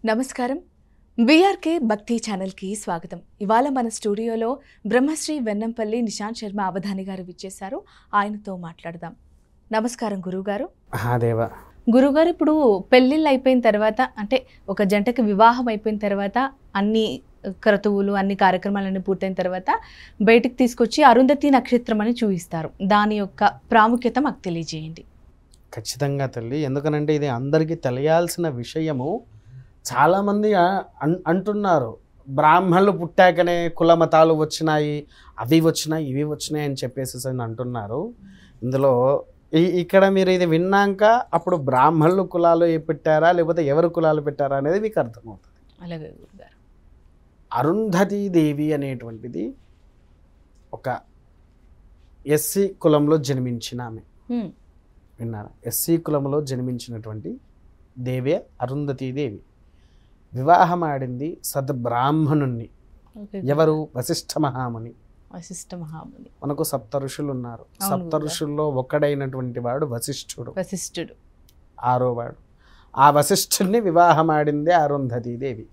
నమస్కారం. బీఆర్కే భక్తి ఛానల్కి స్వాగతం. ఇవాళ మన స్టూడియోలో బ్రహ్మశ్రీ వెన్నంపల్లి నిశాంత్ శర్మ అవధాని గారు విచ్చేశారు. ఆయనతో మాట్లాడదాం. నమస్కారం గురువుగారు. దేవా. గురువుగారు, ఇప్పుడు పెళ్ళిళ్ళు అయిపోయిన తర్వాత, అంటే ఒక జంటకి వివాహం అయిపోయిన తర్వాత, అన్ని క్రతువులు అన్ని కార్యక్రమాలన్నీ పూర్తయిన తర్వాత బయటికి తీసుకొచ్చి అరుంధతి నక్షత్రం అని చూపిస్తారు. దాని యొక్క ప్రాముఖ్యత మాకు తెలియజేయండి. ఖచ్చితంగా తల్లి, ఎందుకనంటే ఇది అందరికీ తెలియాల్సిన విషయము. చాలామంది అంటున్నారు, బ్రాహ్మణులు పుట్టాకనే కుల మతాలు వచ్చినాయి, అవి వచ్చినాయి ఇవి వచ్చినాయి అని చెప్పేసి అంటున్నారు. ఇందులో ఇక్కడ మీరు ఇది విన్నాక అప్పుడు బ్రాహ్మణులు కులాలు పెట్టారా లేకపోతే ఎవరు కులాలు పెట్టారా అనేది మీకు అర్థమవుతుంది. అలాగే గురుగారు. అరుంధతీదేవి అనేటువంటిది ఒక ఎస్సీ కులంలో జన్మించిన ఆమె. విన్నారా? ఎస్సీ కులంలో జన్మించినటువంటి దేవే అరుంధతీదేవి. వివాహం ఆడింది సద్బ్రాహ్మణుణ్ణి. ఎవరు? వశిష్ఠ మహాముని. వశిష్ఠ మహాముని. మనకు సప్త ఋషులు ఉన్నారు. సప్త ఋషుల్లో ఒకడైనటువంటి వాడు వశిష్ఠుడు. వశిష్ఠుడు 6వ వాడు. ఆ వశిష్ఠుడిని వివాహం ఆడిందే అరుంధతీదేవి.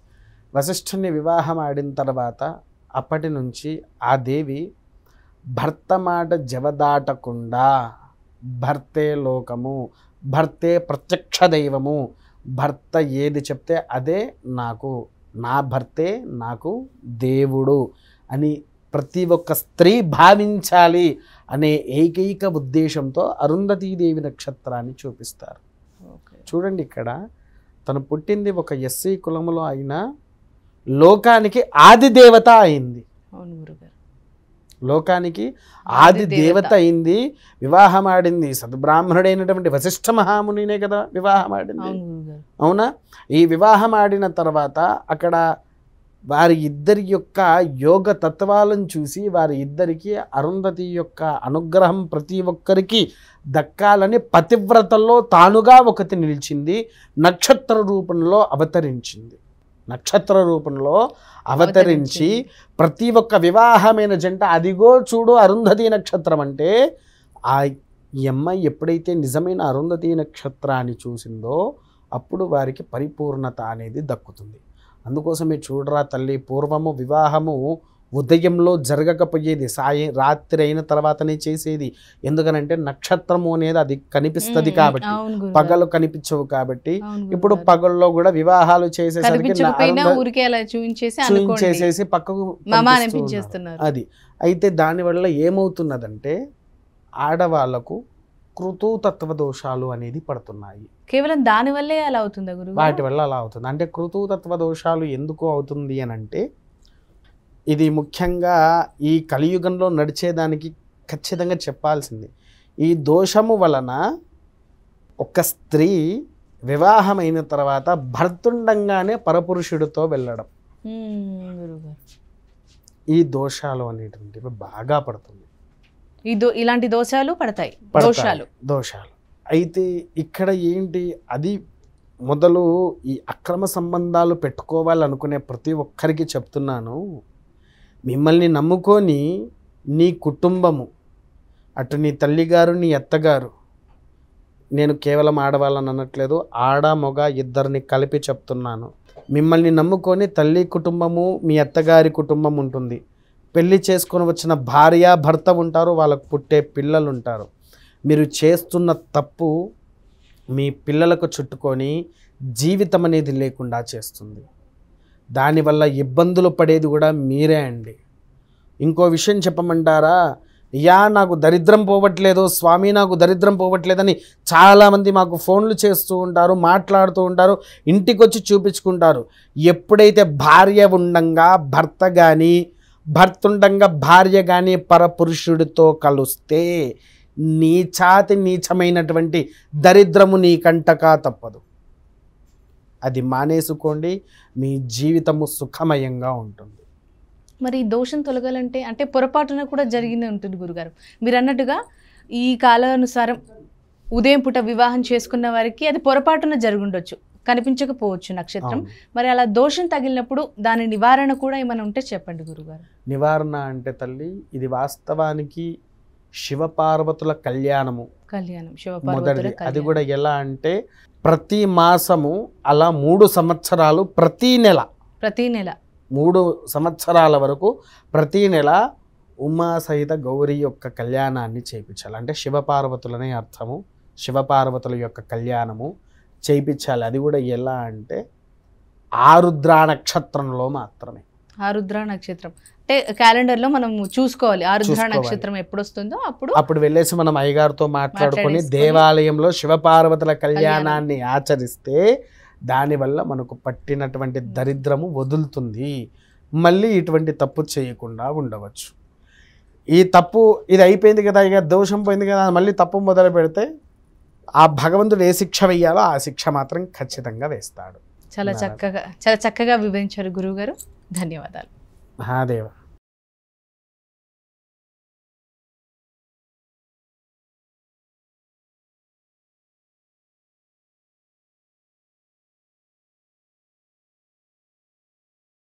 వశిష్ఠుడిని వివాహం ఆడిన తర్వాత అప్పటి నుంచి ఆ దేవి భర్త మాట జవదాటకుండా, భర్తే లోకము, భర్తే ప్రత్యక్ష దైవము, భర్త ఏది చెప్తే అదే నాకు, నా భర్తే నాకు దేవుడు అని ప్రతి ఒక్క స్త్రీ భావించాలి అనే ఏకైక ఉద్దేశంతో అరుంధతీదేవి నక్షత్రాన్ని చూపిస్తారు. చూడండి, ఇక్కడ తను పుట్టింది ఒక ఎస్సీ కులములో అయినా లోకానికి ఆది దేవత అయింది. లోకానికి ఆది దేవత అయింది. వివాహం ఆడింది సద్బ్రాహ్మణుడైనటువంటి వశిష్ఠ మహామునినే కదా వివాహం ఆడింది. అవునా? ఈ వివాహం ఆడిన తర్వాత అక్కడ వారి ఇద్దరి యొక్క యోగ తత్వాలను చూసి వారి ఇద్దరికి అరుంధతి యొక్క అనుగ్రహం ప్రతి ఒక్కరికి దక్కాలని పతివ్రతల్లో తానుగా ఒకటి నిలిచింది. నక్షత్ర రూపంలో అవతరించింది. నక్షత్ర రూపంలో అవతరించి ప్రతి ఒక్క వివాహమైన జంట అదిగో చూడు అరుంధతి నక్షత్రం అంటే, ఆ అమ్మాయి ఎప్పుడైతే నిజమైన అరుంధతి నక్షత్రాన్ని చూసిందో అప్పుడు వారికి పరిపూర్ణత అనేది దక్కుతుంది. అందుకోసమే చూడరా తల్లి, పూర్వము వివాహము ఉదయంలో జరగకపోయేది, రాత్రి అయిన తర్వాతనే చేసేది. ఎందుకనంటే నక్షత్రము అనేది అది కనిపిస్తుంది కాబట్టి, పగలు కనిపించవు కాబట్టి. ఇప్పుడు పగల్లో కూడా వివాహాలు చేసేసరికి చూయించేసేసి పక్కకు అది. అయితే దానివల్ల ఏమవుతున్నదంటే ఆడవాళ్లకు కృతూతత్వ దోషాలు అనేది పడుతున్నాయి. కేవలం దానివల్లే అలా అవుతుందా గురు? వాటి వల్ల అలా అవుతుంది. అంటే కృతూతత్వ దోషాలు ఎందుకు అవుతుంది అని అంటే, ఇది ముఖ్యంగా ఈ కలియుగంలో నడిచేదానికి ఖచ్చితంగా చెప్పాల్సింది. ఈ దోషము వలన ఒక స్త్రీ వివాహమైన తర్వాత భర్తుండంగానే పరపురుషుడితో వెళ్ళడం, ఈ దోషాలు అనేటువంటివి బాగా పడుతుంది. ఇలాంటి దోషాలు పడతాయి. దోషాలు అయితే ఇక్కడ ఏంటి, అది మొదలు ఈ అక్రమ సంబంధాలు పెట్టుకోవాలనుకునే ప్రతి ఒక్కరికి చెప్తున్నాను, మిమ్మల్ని నమ్ముకొని నీ కుటుంబము, అటు నీ తల్లిగారు నీ అత్తగారు, నేను కేవలం ఆడవాళ్ళని అనట్లేదు, ఆడ మగ ఇద్దరిని కలిపి చెప్తున్నాను, మిమ్మల్ని నమ్ముకొని తల్లి కుటుంబము మీ అత్తగారి కుటుంబం ఉంటుంది. పెళ్లి చేసుకొని వచ్చిన భార్య భర్త ఉంటారు, వాళ్ళకు పుట్టే పిల్లలు ఉంటారు. మీరు చేస్తున్న తప్పు మీ పిల్లలకు చుట్టుకొని జీవితం అనేది లేకుండా చేస్తుంది. దానివల్ల ఇబ్బందులు పడేది కూడా మీరే అండి. ఇంకో విషయం చెప్పమంటారా? నాకు దరిద్రం పోవట్లేదు స్వామి, నాకు దరిద్రం పోవట్లేదని చాలామంది మాకు ఫోన్లు చేస్తూ ఉంటారు, మాట్లాడుతూ ఉంటారు, ఇంటికి వచ్చి చూపించుకుంటారు. ఎప్పుడైతే భార్య ఉండంగా భర్త కానీ, భర్తుండంగా భార్య కానీ పరపురుషుడితో కలుస్తే నీచమైనటువంటి దరిద్రము నీ కంటకా తప్పదు. అది మానేసుకోండి, మీ జీవితము సుఖమయంగా ఉంటుంది. మరి దోషం తొలగాలంటే, అంటే పొరపాటున కూడా జరిగింది ఉంటుంది గురుగారు. మీరు అన్నట్టుగా ఈ కాలానుసారం ఉదయం పూట వివాహం చేసుకున్న వారికి అది పొరపాటున జరుగుండొచ్చు, కనిపించకపోవచ్చు నక్షత్రం. మరి అలా దోషం తగిలినప్పుడు దాని నివారణ కూడా ఏమైనా ఉంటే చెప్పండి గురుగారు. నివారణ అంటే తల్లి, ఇది వాస్తవానికి శివపార్వతుల కళ్యాణము. కళ్యాణం మొదటిది. అది కూడా ఎలా అంటే ప్రతి మాసము అలా 3 సంవత్సరాలు ప్రతి నెల 3 సంవత్సరాల వరకు ప్రతి నెల ఉమా సహిత గౌరీ యొక్క కళ్యాణాన్ని చేయించాలి. అంటే శివపార్వతులనే అర్థము, శివపార్వతుల యొక్క కళ్యాణము చేయించాలి. అది కూడా ఎలా అంటే ఆరుద్ర నక్షత్రంలో మాత్రమే. ఆరుద్ర నక్షత్రం అంటే క్యాలెండర్లో మనం చూసుకోవాలి. ఆరుద్ర నక్షత్రం ఎప్పుడు వస్తుందో అప్పుడు వెళ్ళేసి మనం అయ్యగారితో మాట్లాడుకొని దేవాలయంలో శివపార్వతుల కళ్యాణాన్ని ఆచరిస్తే దానివల్ల మనకు పట్టినటువంటి దరిద్రము వదులుతుంది. మళ్ళీ ఇటువంటి తప్పు చేయకుండా ఉండవచ్చు. ఈ తప్పు ఇది అయిపోయింది కదా, ఇక దోషం పోయింది కదా, మళ్ళీ తప్పు మొదలు పెడితే ఆ భగవంతుడు ఏ శిక్ష వేయాలో ఆ శిక్ష మాత్రం ఖచ్చితంగా వేస్తాడు. చాలా చక్కగా వివరించారు గురువుగారు. ధన్యవాదాలు. మహాదేవ.